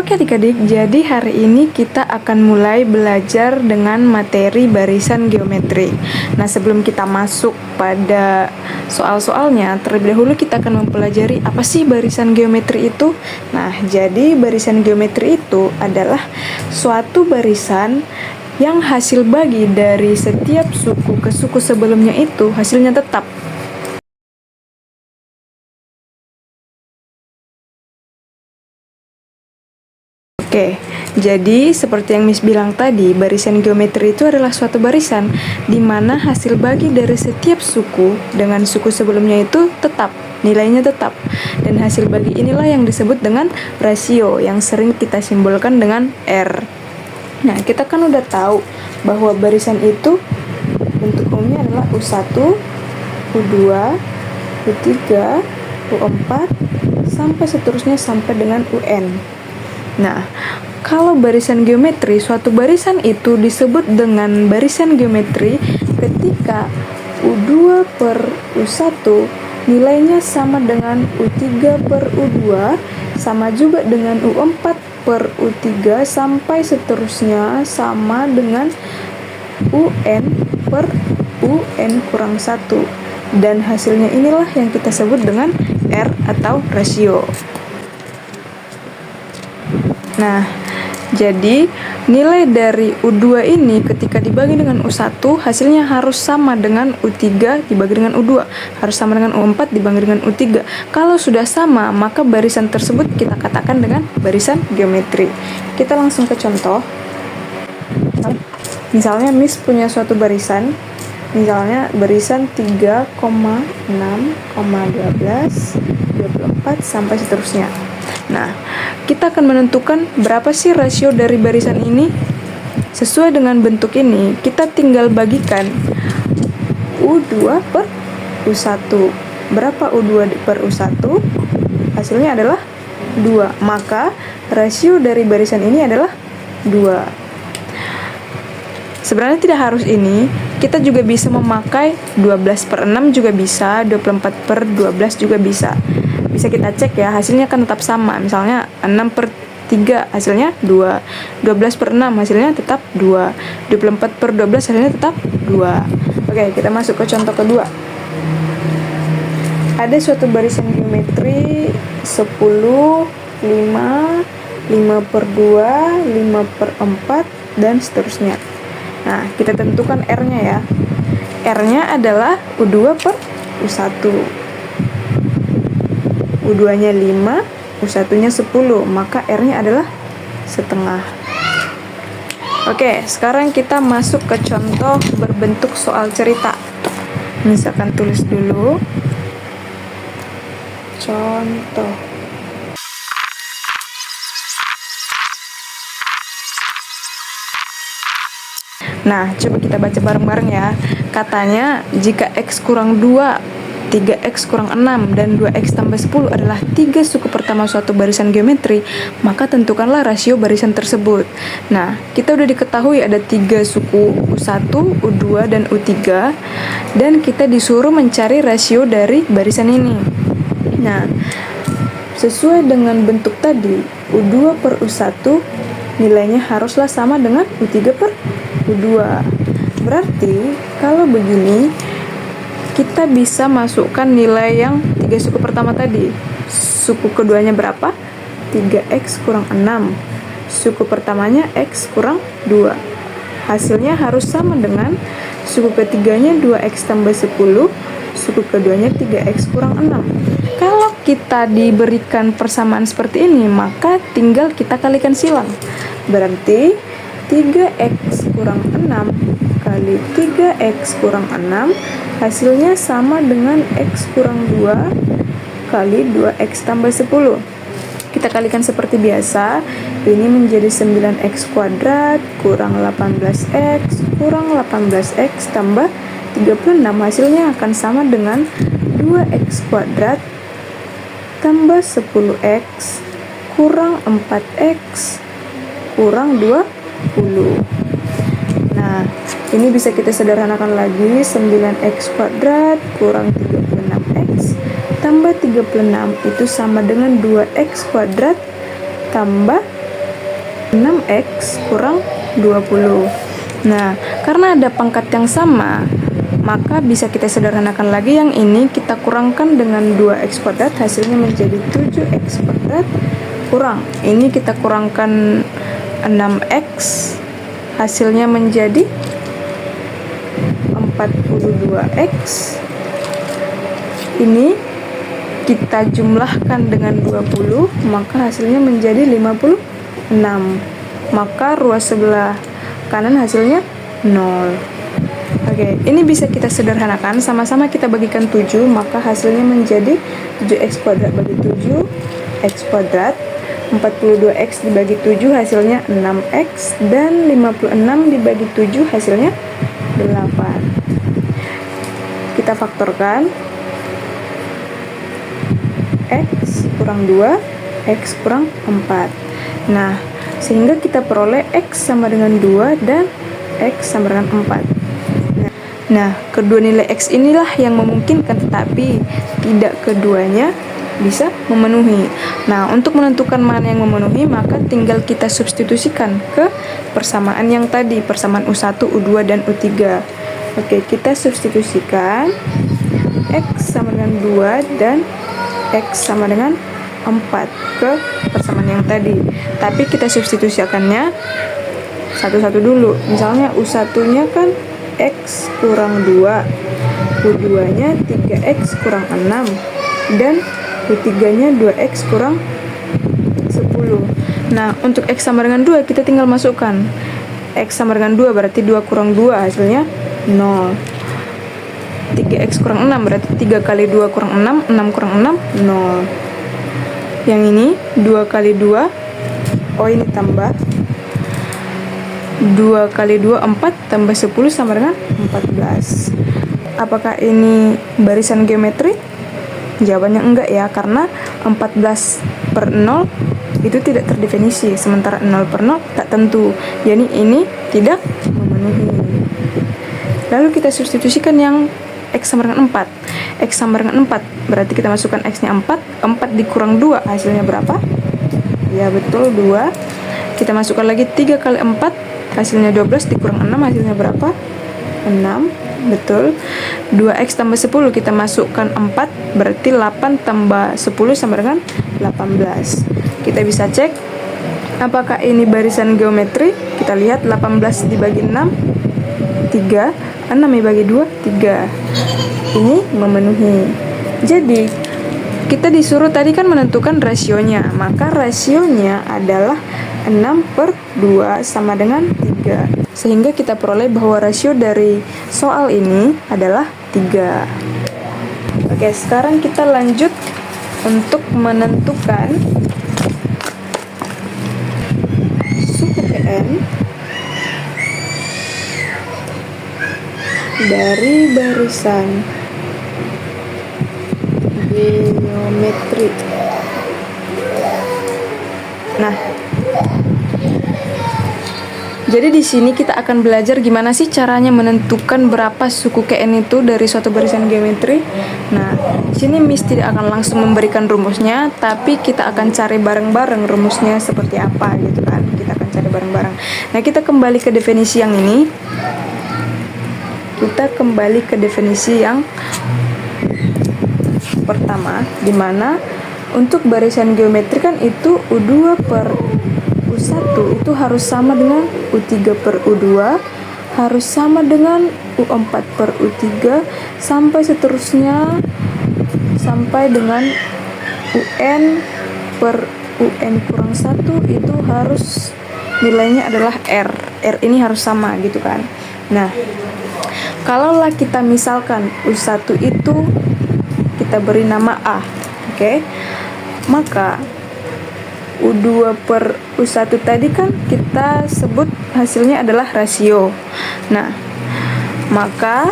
Oke adik-adik, jadi hari ini kita akan mulai belajar dengan materi barisan geometri. Nah, sebelum kita masuk pada soal-soalnya, terlebih dahulu kita akan mempelajari apa sih barisan geometri itu. Nah, jadi barisan geometri itu adalah suatu barisan yang hasil bagi dari setiap suku ke suku sebelumnya itu hasilnya tetap. Oke, jadi seperti yang Miss bilang tadi, barisan geometri itu adalah suatu barisan di mana hasil bagi dari setiap suku dengan suku sebelumnya itu tetap, nilainya tetap. Dan hasil bagi inilah yang disebut dengan rasio yang sering kita simbolkan dengan R. Nah, kita kan udah tahu bahwa barisan itu bentuk umumnya adalah U1, U2, U3, U4, sampai seterusnya sampai dengan UN. Nah, kalau barisan geometri, suatu barisan itu disebut dengan barisan geometri ketika U2 per U1 nilainya sama dengan U3 per U2, sama juga dengan U4 per U3, sampai seterusnya sama dengan UN per UN kurang 1. Dan hasilnya inilah yang kita sebut dengan R atau rasio. Nah, jadi nilai dari U2 ini ketika dibagi dengan U1 hasilnya harus sama dengan U3 dibagi dengan U2, harus sama dengan U4 dibagi dengan U3. Kalau sudah sama, maka barisan tersebut kita katakan dengan barisan geometri. Kita langsung ke contoh. Misalnya Miss punya suatu barisan, misalnya barisan 3,6, 12, 24 sampai seterusnya. Nah, kita akan menentukan berapa sih rasio dari barisan ini. Sesuai dengan bentuk ini, kita tinggal bagikan U2 per U1. Berapa U2 per U1? Hasilnya adalah 2. Maka rasio dari barisan ini adalah 2. Sebenarnya tidak harus ini, kita juga bisa memakai 12 per 6 juga bisa, 24 per 12 juga bisa. Bisa kita cek ya, hasilnya kan tetap sama. Misalnya 6 per 3 hasilnya 2, 12 per 6 hasilnya tetap 2, 24 per 12 hasilnya tetap 2. Oke, kita masuk ke contoh kedua. Ada suatu barisan geometri 10, 5, 5 per 2, 5 per 4, dan seterusnya. Nah, kita tentukan R-nya ya. R-nya adalah U2 per U1. U2-nya 5, U1-nya 10, maka R-nya adalah setengah. Oke, sekarang kita masuk ke contoh berbentuk soal cerita. Misalkan tulis dulu contoh. Nah, coba kita baca bareng-bareng ya. Katanya, jika X kurang 2, 3X kurang 6, dan 2X tambah 10 adalah 3 suku pertama suatu barisan geometri, maka tentukanlah rasio barisan tersebut. Nah, kita udah diketahui ada 3 suku, U1, U2, dan U3, dan kita disuruh mencari rasio dari barisan ini. Nah, sesuai dengan bentuk tadi, U2 per U1 nilainya haruslah sama dengan U3 per U2. Berarti, kalau begini, kita bisa masukkan nilai yang 3 suku pertama tadi. Suku keduanya berapa? 3X kurang 6. Suku pertamanya X kurang 2. Hasilnya harus sama dengan suku ketiganya 2X tambah 10, suku keduanya 3X kurang 6. Kalau kita diberikan persamaan seperti ini, maka tinggal kita kalikan silang. Berarti 3X kurang 6 kali 3X kurang 6 hasilnya sama dengan X kurang 2 kali 2X tambah 10. Kita kalikan seperti biasa. Ini menjadi 9X kuadrat kurang 18X kurang 18X tambah 36. Hasilnya akan sama dengan 2X kuadrat tambah 10X kurang 4X kurang 20. Nah, ini bisa kita sederhanakan lagi. 9X kuadrat kurang 36X tambah 36 itu sama dengan 2X kuadrat tambah 6X kurang 20. Nah, karena ada pangkat yang sama, maka bisa kita sederhanakan lagi. Yang ini kita kurangkan dengan 2X kuadrat, hasilnya menjadi 7X kuadrat kurang. Ini kita kurangkan 6X, hasilnya menjadi 42X. Ini kita jumlahkan dengan 20, maka hasilnya menjadi 56. Maka ruas sebelah kanan hasilnya 0. Oke, ini bisa kita sederhanakan. Sama-sama kita bagikan 7, maka hasilnya menjadi 7X kuadrat bagi 7X kuadrat. 42X dibagi 7 hasilnya 6X, dan 56 dibagi 7 hasilnya 8. Kita faktorkan. X kurang 2, X kurang 4. Nah, sehingga kita peroleh X sama dengan 2 dan X sama dengan 4. Nah, kedua nilai X inilah yang memungkinkan, tetapi tidak keduanya bisa memenuhi. Nah, untuk menentukan mana yang memenuhi, maka tinggal kita substitusikan ke persamaan yang tadi, persamaan U1, U2, dan U3. Oke, kita substitusikan X sama dengan 2 dan X sama dengan 4 ke persamaan yang tadi. Tapi kita substitusikannya satu-satu dulu. Misalnya U1-nya kan X kurang 2, U2-nya 3X kurang 6, dan U3-nya 2X kurang 10. Nah, untuk X sama dengan 2 kita tinggal masukkan. X sama dengan 2 berarti 2 kurang 2 hasilnya 0. 3X kurang 6 berarti 3 kali 2 kurang 6, 6 kurang 6, 0. Yang ini 2 kali 2, oh ini tambah 2 kali 2, 4, tambah 10 sama dengan 14. Apakah ini barisan geometri? Jawabannya enggak ya, karena 14 per 0 itu tidak terdefinisi, sementara 0 per 0 tak tentu. Jadi ini tidak memenuhi. Lalu kita substitusikan yang X sama dengan 4. X sama dengan 4 berarti kita masukkan X-nya 4. 4 dikurang 2 hasilnya berapa? Ya betul, 2. Kita masukkan lagi 3 kali 4 hasilnya 12, dikurang 6 hasilnya berapa? 6. Betul. 2X tambah 10 kita masukkan 4 berarti 8 tambah 10 sama dengan 18. Kita bisa cek apakah ini barisan geometri. Kita lihat 18 dibagi 6 3, 6 dibagi 2 3. Ini memenuhi. Jadi kita disuruh tadi kan menentukan rasionya, maka rasionya adalah 6/2 sama dengan 3. Sehingga kita peroleh bahwa rasio dari soal ini adalah 3. Oke, sekarang kita lanjut untuk menentukan suku PN dari barisan geometri. Nah, jadi di sini kita akan belajar gimana sih caranya menentukan berapa suku KN itu dari suatu barisan geometri. Nah, di sini Miss tidak akan langsung memberikan rumusnya, tapi kita akan cari bareng-bareng rumusnya seperti apa gitu kan. Kita akan cari bareng-bareng. Nah, kita kembali ke definisi yang ini. Kita kembali ke definisi yang pertama, di mana untuk barisan geometri kan itu U2 per U1 itu harus sama dengan U3 per U2, harus sama dengan U4 per U3, sampai seterusnya sampai dengan UN per UN kurang 1 itu harus nilainya adalah R. R ini harus sama gitu kan. Nah, kalaulah kita misalkan U1 itu kita beri nama A, oke? Maka U2 per U1 tadi kan kita sebut hasilnya adalah rasio. Nah, maka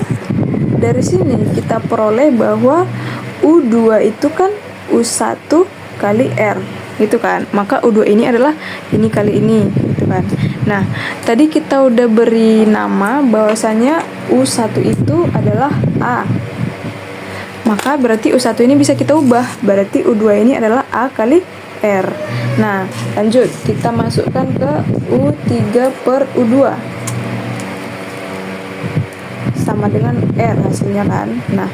dari sini kita peroleh bahwa U2 itu kan U1 kali R, gitu kan. Maka U2 ini adalah ini kali ini, gitu kan. Nah, tadi kita udah beri nama bahwasanya U1 itu adalah A. Maka berarti U1 ini bisa kita ubah, berarti U2 ini adalah A kali R. Nah, lanjut, kita masukkan ke U3 per U2 sama dengan R hasilnya kan. Nah,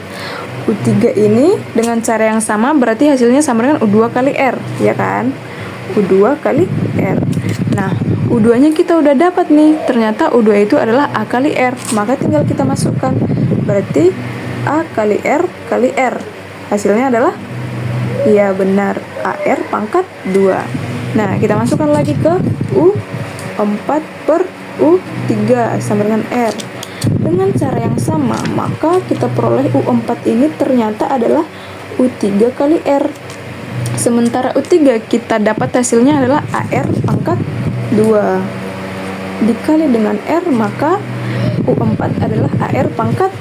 U3 ini dengan cara yang sama berarti hasilnya sama dengan U2 kali R, ya kan? U2 kali R. Nah, U2 nya kita udah dapat nih, ternyata U2 itu adalah A kali R, maka tinggal kita masukkan, berarti A kali R kali R, hasilnya adalah, ya benar, AR pangkat 2. Nah, kita masukkan lagi ke U4 per U3 sama dengan R. Dengan cara yang sama, maka kita peroleh U4 ini ternyata adalah U3 kali R. Sementara U3 kita dapat hasilnya adalah AR pangkat 2. Dikali dengan R, maka U4 adalah AR pangkat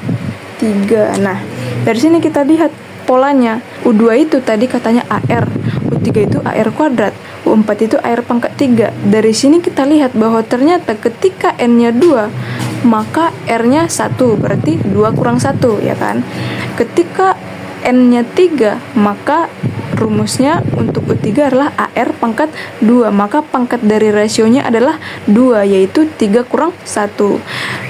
3. Nah, dari sini kita lihat polanya. U2 itu tadi katanya AR, U3 itu AR kuadrat, U4 itu AR pangkat 3. Dari sini kita lihat bahwa ternyata ketika N-nya 2, maka R-nya 1, berarti 2 kurang 1, ya kan? Ketika N-nya 3, maka rumusnya untuk U3 adalah AR pangkat 2, maka pangkat dari rasionya adalah 2, yaitu 3 kurang 1.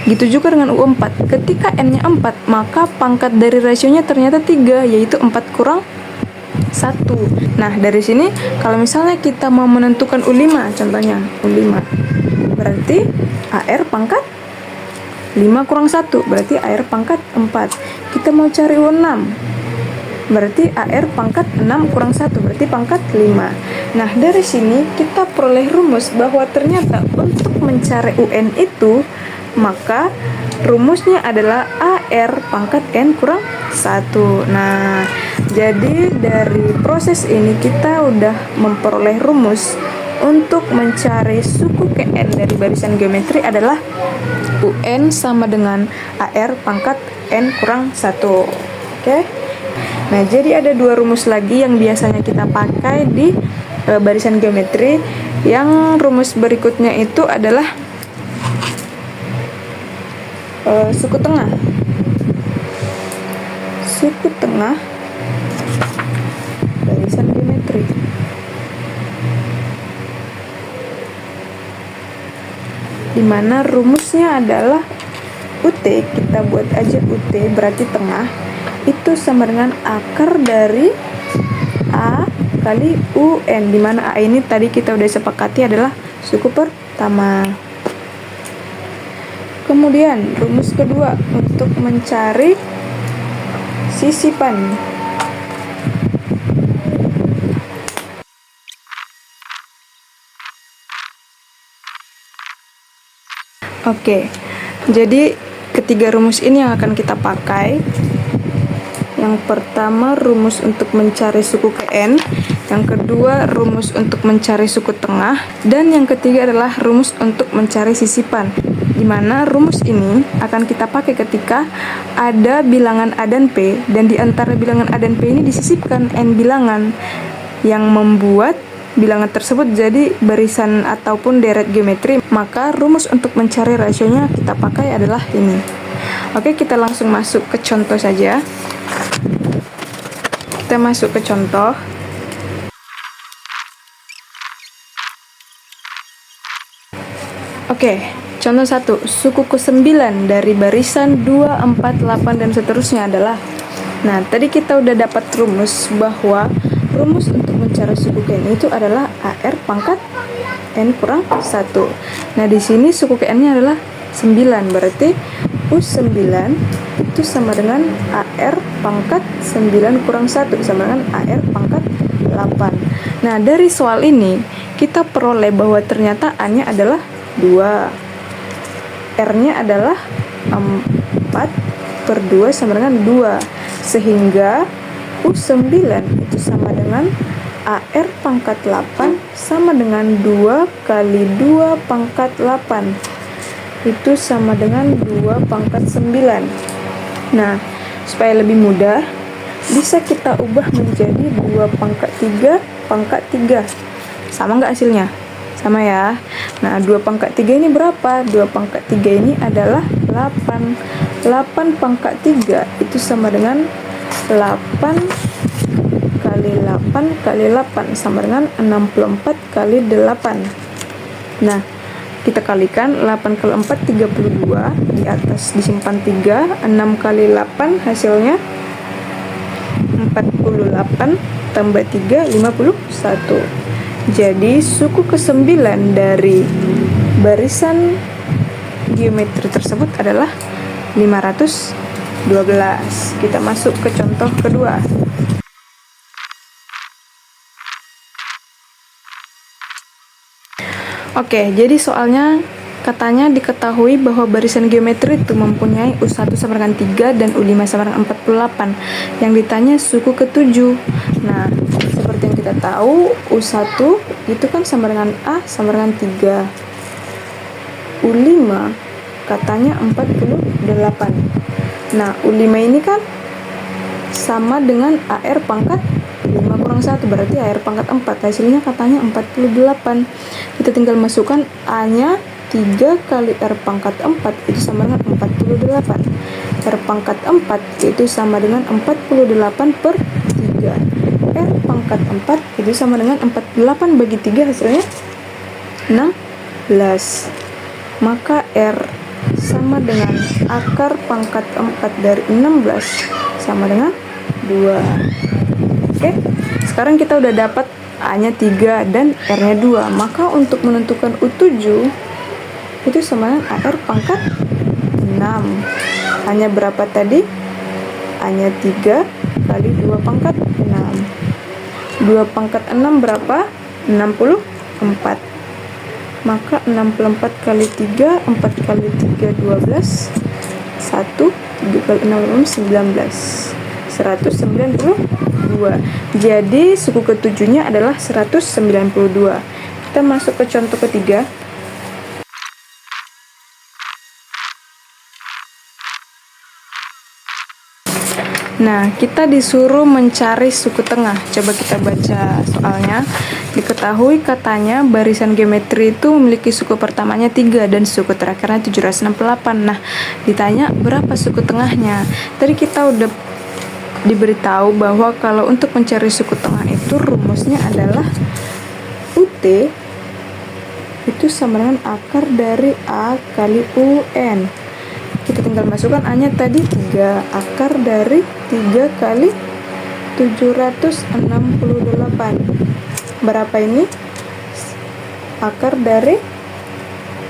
Gitu juga dengan U4, ketika N-nya 4, maka pangkat dari rasionya ternyata 3, yaitu 4 kurang 1. Nah, dari sini kalau misalnya kita mau menentukan U5, contohnya U5, berarti AR pangkat 5 kurang 1, berarti AR pangkat 4. Kita mau cari U6, berarti AR pangkat 6 kurang 1, berarti pangkat 5. Nah, dari sini kita peroleh rumus bahwa ternyata untuk mencari UN itu, maka rumusnya adalah AR pangkat N kurang 1. Nah, jadi dari proses ini kita udah memperoleh rumus untuk mencari suku KN dari barisan geometri adalah UN sama dengan AR pangkat N kurang 1. Oke? Nah, jadi ada dua rumus lagi yang biasanya kita pakai di barisan geometri. Yang rumus berikutnya itu adalah suku tengah. Suku tengah barisan geometri. Dimana rumusnya adalah UT, kita buat aja UT berarti tengah, itu sama dengan akar dari A kali UN, dimana A ini tadi kita udah sepakati adalah suku pertama. Kemudian rumus kedua untuk mencari sisipan. Oke, jadi ketiga rumus ini yang akan kita pakai. Yang pertama rumus untuk mencari suku KN, yang kedua rumus untuk mencari suku tengah, dan yang ketiga adalah rumus untuk mencari sisipan. Dimana rumus ini akan kita pakai ketika ada bilangan A dan P, dan di antara bilangan A dan P ini disisipkan N bilangan yang membuat bilangan tersebut jadi barisan ataupun deret geometri, maka rumus untuk mencari rasionya kita pakai adalah ini. Oke, kita langsung masuk ke contoh saja. Kita masuk ke contoh. Oke, contoh 1, suku ke-9 dari barisan 2, 4, 8 dan seterusnya adalah. Nah, tadi kita udah dapat rumus bahwa rumus untuk mencari suku KN itu adalah AR pangkat N kurang 1. Nah, di sini suku KN-nya adalah 9, berarti U9 itu sama dengan AR pangkat 9 kurang 1 sama dengan AR pangkat 8. Nah, dari soal ini kita peroleh bahwa ternyata A-nya adalah 2, R-nya adalah 4 per 2 sama dengan 2, sehingga U9 itu sama dengan AR pangkat 8 sama dengan 2 kali 2 pangkat 8, itu sama dengan 2 pangkat 9. Nah, supaya lebih mudah, bisa kita ubah menjadi 2 pangkat 3 pangkat 3. Sama nggak hasilnya? Sama ya. Nah, 2 pangkat 3 ini berapa? 2 pangkat 3 ini adalah 8. 8 pangkat 3 itu sama dengan 8 kali kali 8 kali 8 sama dengan 64 kali 8. Nah, kita kalikan 8 kali 4 32, di atas disimpan 3, 6 kali 8 hasilnya 48 tambah 3 51. Jadi suku ke-9 dari barisan geometri tersebut adalah 512. Kita masuk ke contoh kedua. Oke, jadi soalnya katanya diketahui bahwa barisan geometri itu mempunyai U1 sama dengan 3 dan U5 sama dengan 48. Yang ditanya suku ke-7. Nah, seperti yang kita tahu, U1 itu kan sama dengan A sama dengan 3. U5 katanya 48. Nah, U5 ini kan sama dengan AR pangkat 5 kurang 1, berarti AR pangkat 4. Hasilnya katanya 48. Kita tinggal masukkan A-nya 3 kali R pangkat 4 itu sama dengan 48. R pangkat 4 itu sama dengan 48 per 3. R pangkat 4 itu sama dengan 48 bagi 3, hasilnya 16. Maka R sama dengan akar pangkat 4 dari 16 sama dengan 2. Oke, sekarang kita udah dapat A-nya 3 dan R-nya 2. Maka untuk menentukan U7 itu sama dengan AR pangkat 6. A-nya berapa tadi? A-nya 3 kali 2 pangkat 6. 2 pangkat 6 berapa? 64. Maka 64 kali 3, 4 kali 3 12, 1, 3 kali 6 19, 192. Jadi suku ke-7-nya adalah 192. Kita masuk ke contoh ketiga. Nah, kita disuruh mencari suku tengah. Coba kita baca soalnya. Diketahui katanya barisan geometri itu memiliki suku pertamanya 3 dan suku terakhirnya 768. Nah, ditanya berapa suku tengahnya. Tadi kita udah diberitahu bahwa kalau untuk mencari suku tengah itu rumusnya adalah UT itu sama dengan akar dari A kali UN. Kita tinggal masukkan A-nya tadi 3, akar dari 3 kali 768. Berapa ini? Akar dari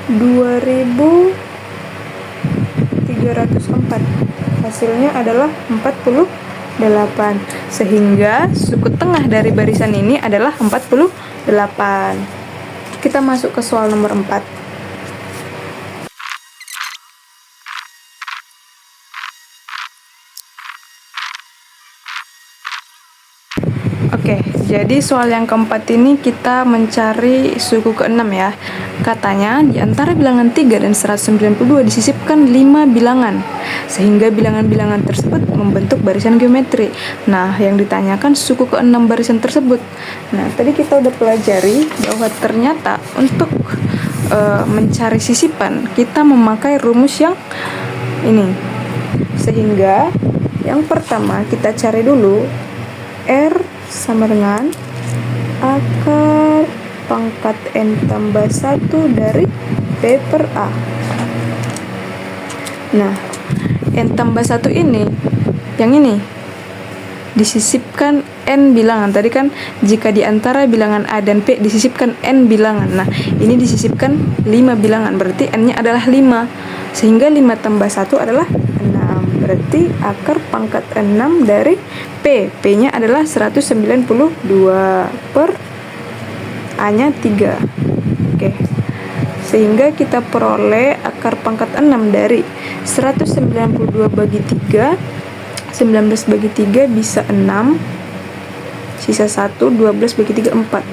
2304. Hasilnya adalah 48. Sehingga suku tengah dari barisan ini adalah 48. Kita masuk ke soal nomor 4. Oke, jadi soal yang keempat ini kita mencari suku ke-6 ya. Katanya di antara bilangan 3 dan 192 disisipkan 5 bilangan, sehingga bilangan-bilangan tersebut membentuk barisan geometri. Nah, yang ditanyakan suku ke-6 barisan tersebut. Nah, tadi kita udah pelajari bahwa ternyata untuk mencari sisipan kita memakai rumus yang ini. Sehingga yang pertama kita cari dulu R sama dengan akar pangkat N tambah 1 dari P per A. Nah, N tambah 1 ini, yang ini disisipkan N bilangan. Tadi kan jika di antara bilangan A dan P disisipkan N bilangan. Nah, ini disisipkan 5 bilangan, berarti N-nya adalah 5. Sehingga 5 tambah 1 adalah 6. Berarti akar pangkat 6 dari P. P-nya adalah 192 per A-nya 3. Oke. Sehingga kita peroleh akar pangkat 6 dari 192 bagi 3. 19 bagi 3 bisa 6. Sisa 1, 12 bagi 3, 4.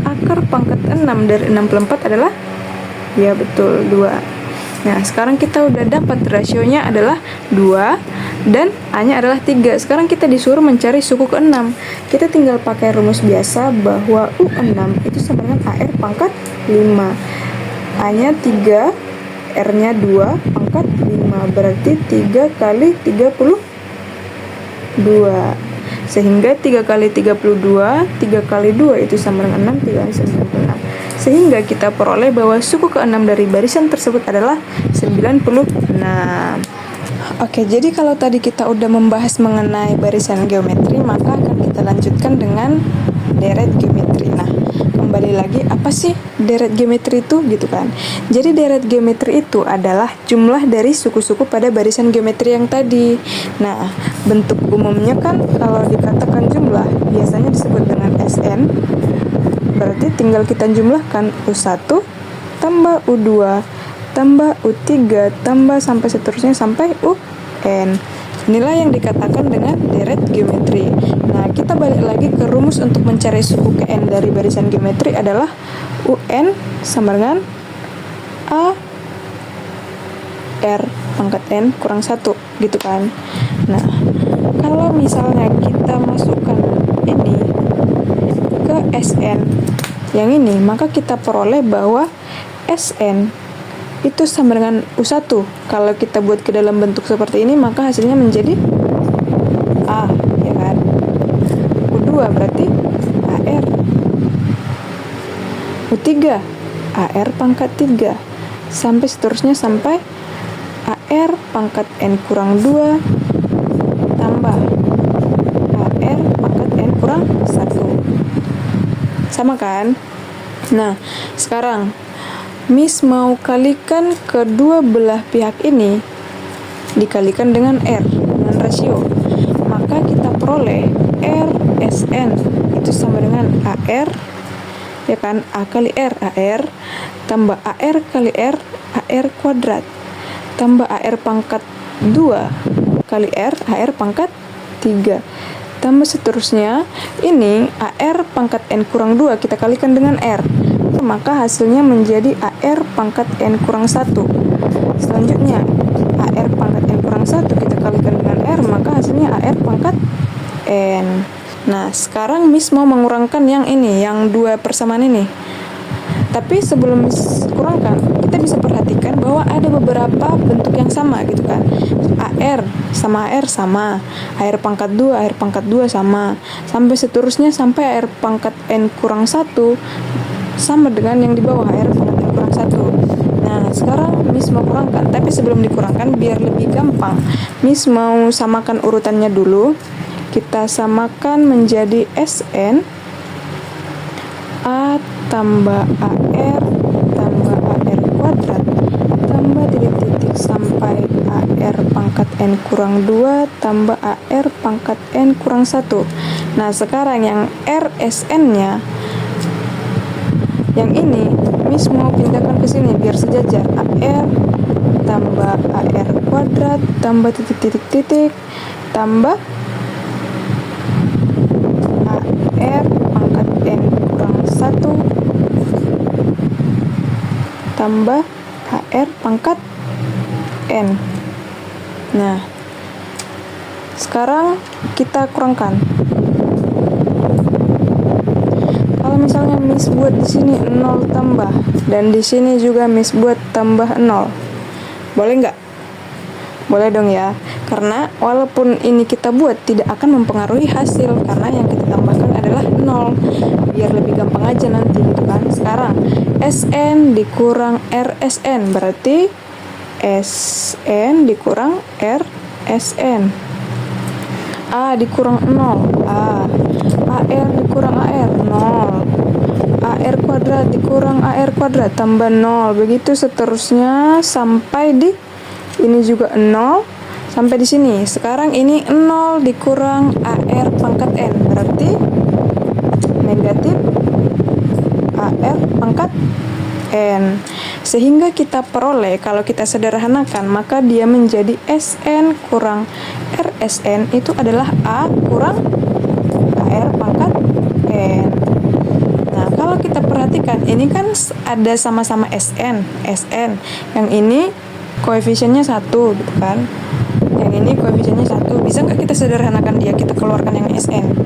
Akar pangkat 6 dari 64 adalah, ya betul, 2. Nah, sekarang kita udah dapat rasionya adalah 2 dan A-nya adalah 3. Sekarang kita disuruh mencari suku ke-6. Kita tinggal pakai rumus biasa bahwa U6 itu sama dengan AR pangkat 5. A-nya 3, R-nya 2, pangkat 5. Berarti 3 kali 32. Sehingga 3 kali 32, 3 kali 2 itu sama dengan 6, 3 kali 96. Sehingga kita peroleh bahwa suku ke-6 dari barisan tersebut adalah 96. Oke, jadi kalau tadi kita udah membahas mengenai barisan geometri, maka akan kita lanjutkan dengan deret geometri. Nah, kembali lagi, apa sih deret geometri itu gitu kan? Jadi deret geometri itu adalah jumlah dari suku-suku pada barisan geometri yang tadi. Nah, bentuk umumnya kan kalau dikatakan jumlah biasanya disebut dengan SN. Berarti tinggal kita jumlahkan U1 tambah U2 tambah U3 tambah sampai seterusnya sampai UN. Inilah yang dikatakan dengan deret geometri. Nah, kita balik lagi ke rumus untuk mencari suku ke N dari barisan geometri adalah UN sama dengan A R pangkat N kurang 1, gitu kan. Nah, kalau misalnya kita masukkan ini ke SN yang ini, maka kita peroleh bahwa SN itu sama dengan U1. Kalau kita buat ke dalam bentuk seperti ini, maka hasilnya menjadi A, ya kan? U2 berarti AR. U3 AR pangkat 3 sampai seterusnya sampai AR pangkat N kurang 2 tambah AR pangkat N kurang 1. Sama kan? Nah, sekarang Miss mau kalikan kedua belah pihak ini dikalikan dengan R, dengan rasio. Maka kita peroleh RSN itu sama dengan AR, ya kan? A kali R, AR, tambah AR kali R, AR kuadrat, tambah AR pangkat 2 kali R, AR pangkat 3. Tambah seterusnya, ini AR pangkat N kurang 2 kita kalikan dengan R. Maka hasilnya menjadi AR pangkat N kurang 1. Selanjutnya, AR pangkat N kurang 1 kita kalikan dengan R, maka hasilnya AR pangkat N. Nah, sekarang Miss mau mengurangkan yang ini, yang dua persamaan ini. Tapi sebelum Miss kurangkan, kita bisa perhatikan bahwa ada beberapa bentuk yang sama gitu kan. AR sama AR sama, AR pangkat 2, AR pangkat 2 sama, sampai seterusnya sampai AR pangkat N kurang 1 sama dengan yang di bawah AR pangkat N kurang 1. Nah, sekarang Miss mau kurangkan, tapi sebelum dikurangkan biar lebih gampang, Miss mau samakan urutannya dulu. Kita samakan menjadi SN A tambah AR tambah AR kuadrat tambah titik-titik sampai AR pangkat N kurang 2 tambah AR pangkat N kurang 1. Nah, sekarang yang RSN-nya yang ini Miss mau pindahkan ke sini biar sejajar. AR tambah AR kuadrat tambah titik-titik-titik tambah AR pangkat N kurang 1 tambah AR pangkat N. Nah, sekarang kita kurangkan. Kalau misalnya Miss buat di sini 0 tambah dan di sini juga Miss buat tambah 0. Boleh nggak? Boleh dong ya. Karena walaupun ini kita buat tidak akan mempengaruhi hasil karena yang kita tambahkan adalah 0. Biar lebih gampang aja nanti gitu kan. Sekarang SN dikurang RSN berarti SN dikurang RSN. A dikurang 0 A. AR dikurang AR 0. AR kuadrat dikurang AR kuadrat tambah 0. Begitu seterusnya sampai di ini juga 0 sampai di sini. Sekarang ini 0 dikurang AR pangkat N berarti negatif AR pangkat N. Sehingga kita peroleh kalau kita sederhanakan maka dia menjadi SN kurang RSN itu adalah A kurang AR pangkat N. Nah, kalau kita perhatikan ini kan ada sama-sama SN. Yang ini koefisiennya 1 gitu kan. Yang ini koefisiennya 1. Bisa nggak kita sederhanakan dia, kita keluarkan yang SN?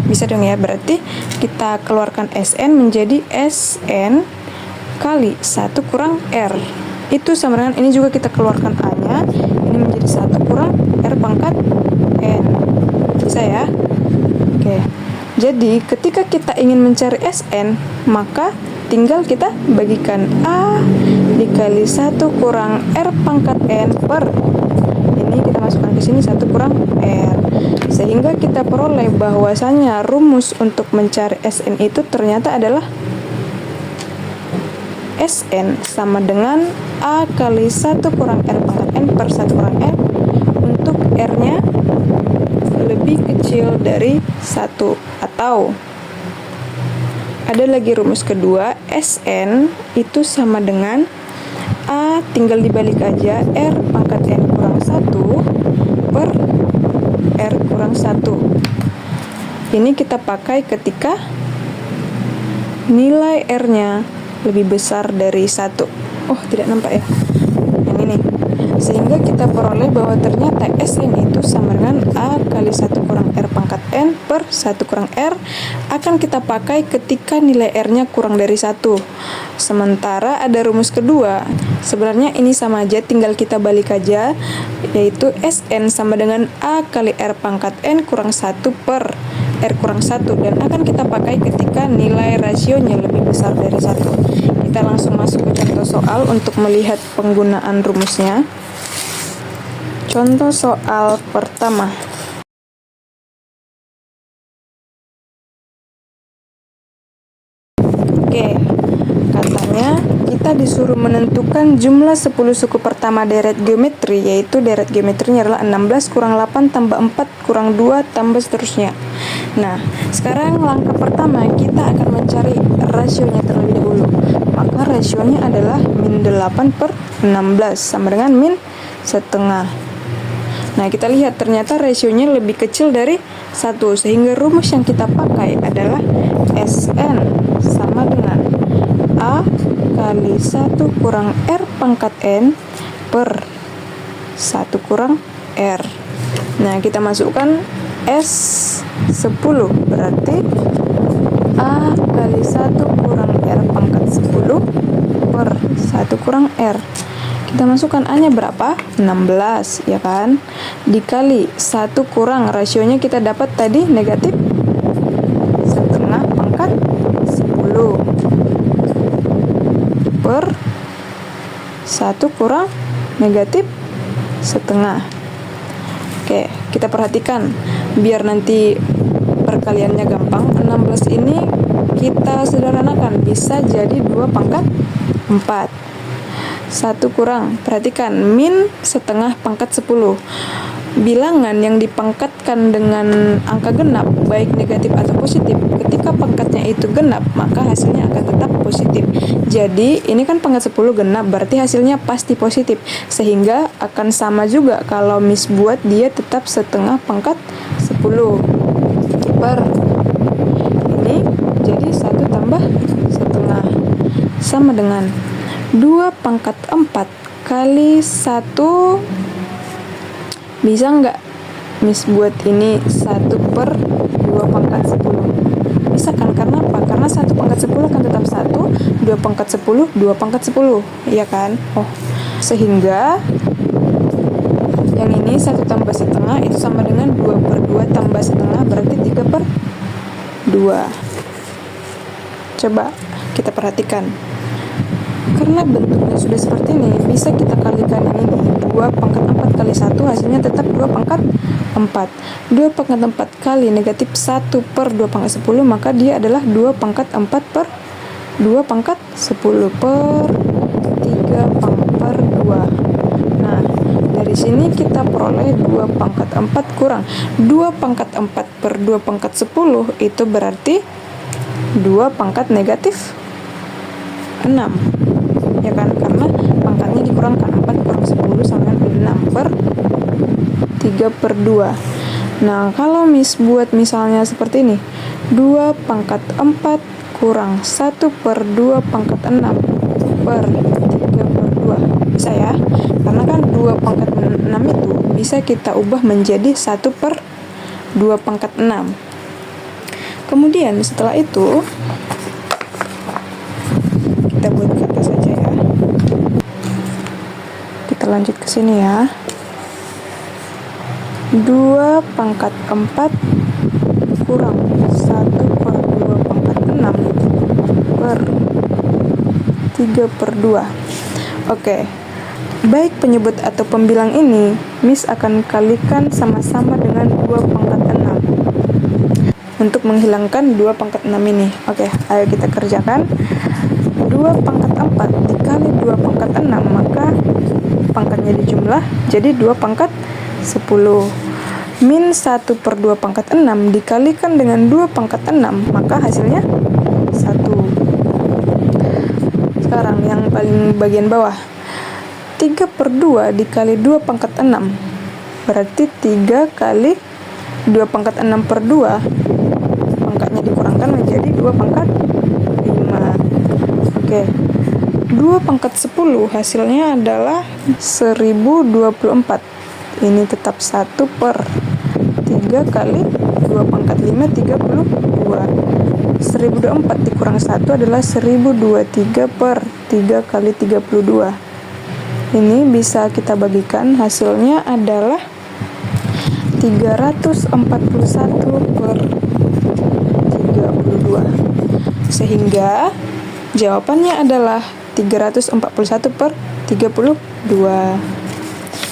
Bisa dong ya, berarti kita keluarkan SN menjadi SN kali 1 kurang R. Itu sama dengan ini juga kita keluarkan A-nya, ini menjadi 1 kurang R pangkat N. Bisa ya? Oke, jadi ketika kita ingin mencari Sn, maka tinggal kita bagikan A dikali 1 kurang R pangkat N per, ini kita masukkan ke sini 1 kurang R, sehingga kita peroleh bahwasanya rumus untuk mencari Sn itu ternyata adalah Sn sama dengan A kali 1 kurang R pangkat N per 1 kurang R, untuk R-nya lebih kecil dari 1, atau ada lagi rumus kedua, Sn itu sama dengan A tinggal dibalik aja R pangkat N kurang 1 per R kurang 1. Ini kita pakai ketika nilai R-nya lebih besar dari 1. Oh, tidak nampak ya yang ini. Sehingga kita peroleh bahwa ternyata Sn itu sama dengan A kali 1 kurang R pangkat N per 1 kurang R, akan kita pakai ketika nilai R-nya kurang dari 1. Sementara ada rumus kedua, sebenarnya ini sama aja, tinggal kita balik aja, yaitu Sn sama dengan A kali R pangkat N kurang 1 per R kurang 1, dan akan kita pakai ketika nilai rasionya lebih besar dari 1. Kita langsung masuk ke contoh soal untuk melihat penggunaan rumusnya. Contoh soal pertama. Oke, katanya kita disuruh menentukan jumlah 10 suku pertama deret geometri, yaitu deret geometrinya adalah 16 kurang 8 tambah 4 kurang 2 tambah seterusnya. Nah, sekarang langkah pertama kita akan mencari rasionya terlebih dahulu. Maka rasionya adalah min 8 per 16 sama dengan min setengah. Nah, kita lihat ternyata rasionya lebih kecil dari 1, sehingga rumus yang kita pakai adalah Sn sama dengan A kali 1 kurang R pangkat N per 1 kurang R. Nah, kita masukkan S10, berarti A kali 1 kurang R pangkat 10 per 1 kurang R. Kita masukkan A-nya berapa? 16, ya kan? Dikali 1 kurang, rasionya kita dapat tadi negatif setengah pangkat 10 per 1 kurang negatif setengah. Oke, kita perhatikan biar nanti perkaliannya gampang. 16 ini kita sederhanakan, bisa jadi 2 pangkat 4. 1 kurang, perhatikan, min setengah pangkat 10. Bilangan yang dipangkatkan dengan angka genap, baik negatif atau positif, ketika pangkatnya itu genap, maka hasilnya akan tetap positif. Jadi, ini kan pangkat 10 genap, berarti hasilnya pasti positif. Sehingga akan sama juga kalau Miss buat dia tetap setengah pangkat 10 per ini, jadi 1 tambah setengah sama dengan 2 pangkat 4 kali 1. Bisa nggak Miss buat ini 1 per 2 pangkat 10? Bisa kan? Karena apa? Karena 1 pangkat 10 kan tetap 1, 2 pangkat 10, 2 pangkat 10, iya kan? Oh, sehingga yang ini 1 tambah setengah itu sama dengan 2 per 2 tambah setengah, berarti 3 per 2. Coba kita perhatikan. Karena bentuknya sudah seperti ini, bisa kita kalikan yang ini. 2 pangkat 4 kali 1 hasilnya tetap 2 pangkat 4. 2 pangkat 4 kali negatif 1 per 2 pangkat 10, maka dia adalah 2 pangkat 4 per 2 pangkat 10 per 3 pangkat per 2. Nah, dari sini kita peroleh 2 pangkat 4 kurang 2 pangkat 4 per 2 pangkat 10, itu berarti 2 pangkat negatif 6. Ya kan, karena pangkatnya dikurangkan, 4 kurang 10 sama dengan 6 per 3 per 2. Nah, kalau Miss buat misalnya seperti ini, 2 pangkat 4 kurang 1 per 2 pangkat 6 per 3 per 2. Bisa ya? Karena kan 2 pangkat 6 itu bisa kita ubah menjadi 1 per 2 pangkat 6. Kemudian setelah itu kita buat kata saja ya. Kita lanjut ke sini ya. 2 pangkat 4 kurang 1/2 pangkat 6 per 3/2. Oke, baik penyebut atau pembilang ini, Miss akan kalikan sama-sama dengan 2/6 untuk menghilangkan 2/6 ini. Oke, ayo kita kerjakan. 2/4 dikali 2/6, maka pangkatnya dijumlah jadi 2/10. Min 1/2 pangkat 6 dikalikan dengan 2/6, maka hasilnya 1. Sekarang yang paling bagian bawah, 3/2 dikali 2/6, berarti 3 kali 2/6/2, pangkatnya dikurangkan menjadi 2/5. Oke, 2/10 hasilnya adalah 1024. Ini tetap 1/3 kali 2/5, 32. 1024 dikurang 1 adalah 1023 per 3 kali 32. Ini bisa kita bagikan, hasilnya adalah 341 per 32. Sehingga jawabannya adalah 341 per 32.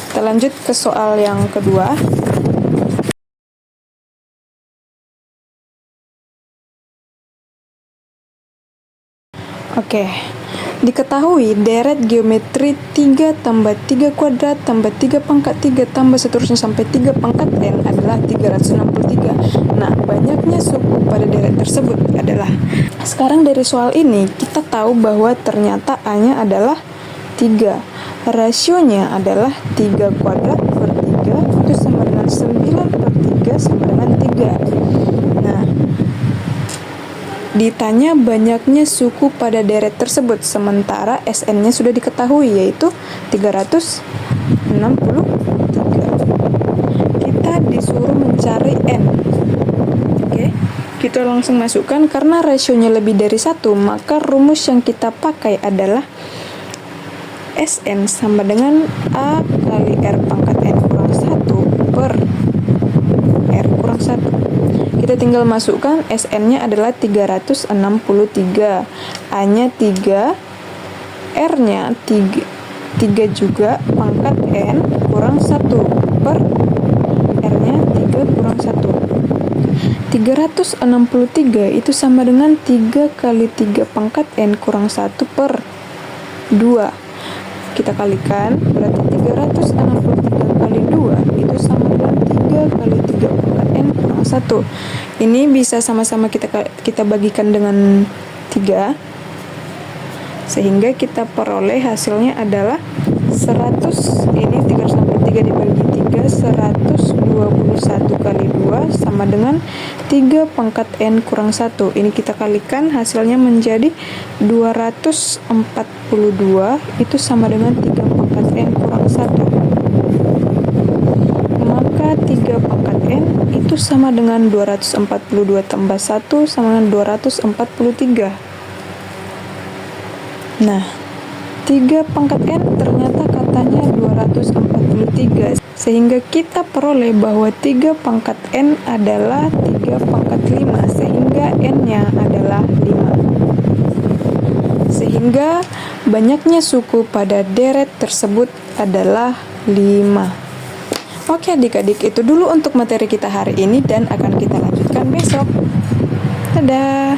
Kita lanjut ke soal yang kedua. Oke, diketahui deret geometri 3 tambah 3 kuadrat tambah 3 pangkat 3 tambah seterusnya sampai 3 pangkat n adalah 363. Nah, banyaknya suku pada deret tersebut adalah. Sekarang dari soal ini, kita tahu bahwa ternyata A-nya adalah 3. Rasionya adalah 3 kuadrat per 3, itu sama dengan 9/3 sama dengan 3. Nah, ditanya banyaknya suku pada deret tersebut, sementara SN-nya sudah diketahui, yaitu 363. Kita disuruh mencari N. Oke, kita langsung masukkan. Karena rasionya lebih dari 1, maka rumus yang kita pakai adalah SN sama dengan A kali R pangkat N kurang 1 per R kurang 1. Kita tinggal masukkan, SN-nya adalah 363, A-nya 3, R-nya 3 juga, pangkat N kurang 1 per R-nya 3 kurang 1. 363 itu sama dengan 3 kali 3 pangkat N kurang 1 per 2. Kita kalikan, berarti 363 kali 2 itu sama dengan 3 kali 3 pangkat N kurang 1. Ini bisa sama-sama kita bagikan dengan 3, sehingga kita peroleh hasilnya adalah 100. Ini 363 dibagi 3, 121 kali 2 sama dengan 3 pangkat N kurang 1. Ini kita kalikan, hasilnya menjadi 242, itu sama dengan 3 pangkat N kurang 1. Maka 3 pangkat N itu sama dengan 242 tambah 1 sama dengan 243. Nah, 3 pangkat N ternyata katanya 243, sehingga kita peroleh bahwa 3 pangkat N adalah 3 pangkat 5, sehingga N-nya adalah 5. Sehingga banyaknya suku pada deret tersebut adalah 5. Oke adik-adik, itu dulu untuk materi kita hari ini dan akan kita lanjutkan besok. Dadah!